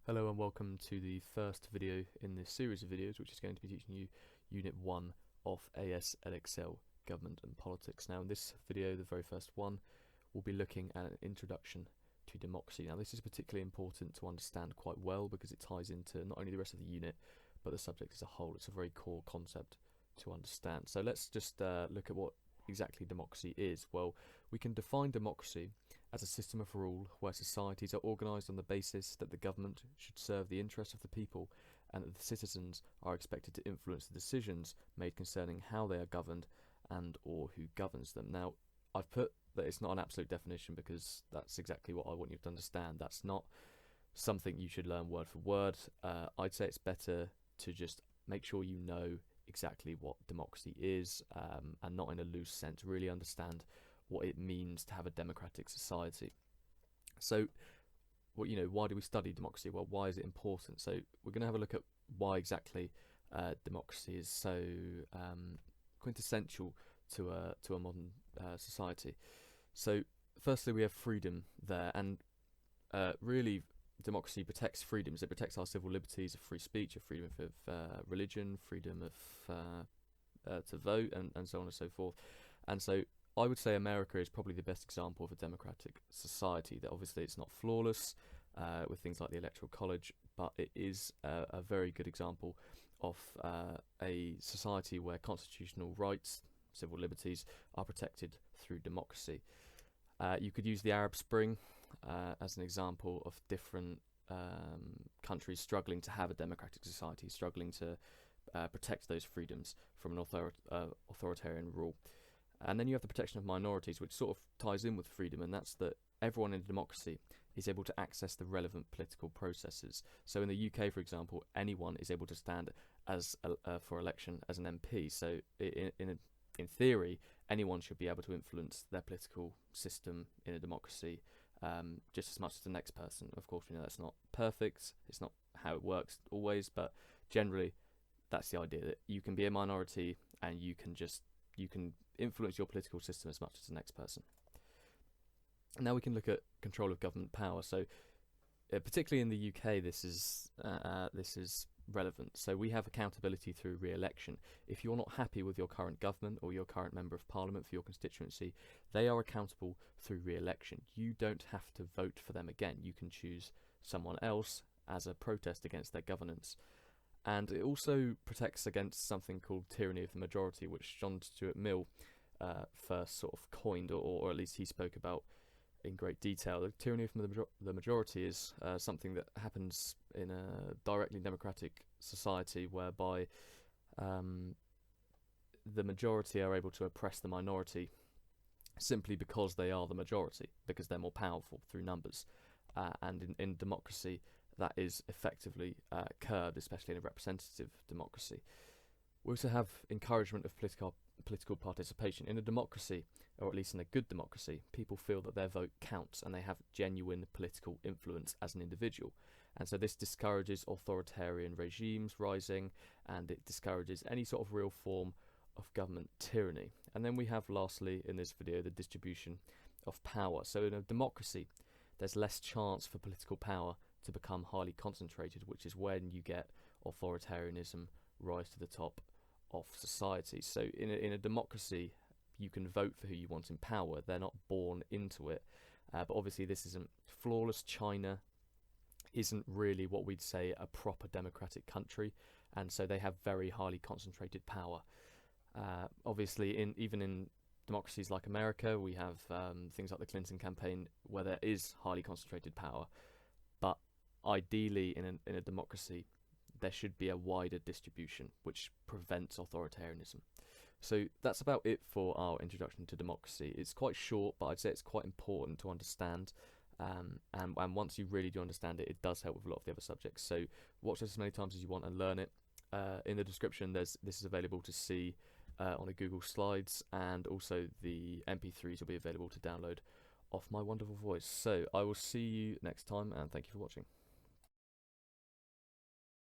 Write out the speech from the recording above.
Hello and welcome to the first video in this series of videos, which is going to be teaching you Unit 1 of AS Edexcel, Government and Politics. Now in this video, the very first one, we'll be looking at an introduction to democracy. Now this is particularly important to understand quite well because it ties into not only the rest of the unit, but the subject as a whole. It's a very core concept to understand. So let's just look at what exactly democracy is. Well, we can define democracy as a system of rule where societies are organised on the basis that the government should serve the interests of the people and that the citizens are expected to influence the decisions made concerning how they are governed and or who governs them. Now, I've put that it's not an absolute definition because that's exactly what I want you to understand. That's not something you should learn word for word. I'd say it's better to just make sure you know exactly what democracy is and not in a loose sense, really understand what it means to have a democratic society. So, why do we study democracy? Well, why is it important? So we're going to have a look at why exactly democracy is so quintessential to a modern society. So, firstly, we have freedom there, and really, democracy protects freedoms. It protects our civil liberties of free speech, of freedom of religion, freedom of to vote, and so on and so forth. And so I would say America is probably the best example of a democratic society. That obviously it's not flawless with things like the Electoral College, but it is a very good example of a society where constitutional rights, civil liberties, are protected through democracy. You could use the Arab Spring as an example of different countries struggling to have a democratic society, struggling to protect those freedoms from an authoritarian rule. And then you have the protection of minorities, which sort of ties in with freedom, and that's that everyone in a democracy is able to access the relevant political processes. So in the UK, for example, anyone is able to stand as for election as an MP. So in theory, anyone should be able to influence their political system in a democracy just as much as the next person. Of course, we know that's not perfect. It's not how it works always, but generally, that's the idea that you can be a minority and you can influence your political system as much as the next person. Now we can look at control of government power. So, particularly in the UK, this is relevant. So we have accountability through re-election. If you're not happy with your current government or your current member of parliament for your constituency, they are accountable through re-election. You don't have to vote for them again. You can choose someone else as a protest against their governance. And it also protects against something called tyranny of the majority, which John Stuart Mill first sort of coined, or at least he spoke about in great detail. The tyranny from the majority is something that happens in a directly democratic society whereby the majority are able to oppress the minority simply because they are the majority, because they're more powerful through numbers. And in democracy, that is effectively curbed, especially in a representative democracy. We also have encouragement of political participation. In a democracy, or at least in a good democracy, people feel that their vote counts and they have genuine political influence as an individual. And so this discourages authoritarian regimes rising, and it discourages any sort of real form of government tyranny. And then we have, lastly, in this video, the distribution of power. So in a democracy, there's less chance for political power to become highly concentrated, which is when you get authoritarianism rise to the top of society. So in a democracy, you can vote for who you want in power. They're not born into it. But obviously this isn't flawless. China isn't really what we'd say a proper democratic country, and so they have very highly concentrated power. Obviously, even in democracies like America, we have things like the Clinton campaign where there is highly concentrated power. But ideally, in a democracy, there should be a wider distribution which prevents authoritarianism. So that's about it for our introduction to democracy. It's quite short, but I'd say it's quite important to understand. And once you really do understand it, it does help with a lot of the other subjects. So watch this as many times as you want and learn it. In the description, this is available to see on a Google Slides, and also the MP3s will be available to download off my wonderful voice. So I will see you next time, and thank you for watching.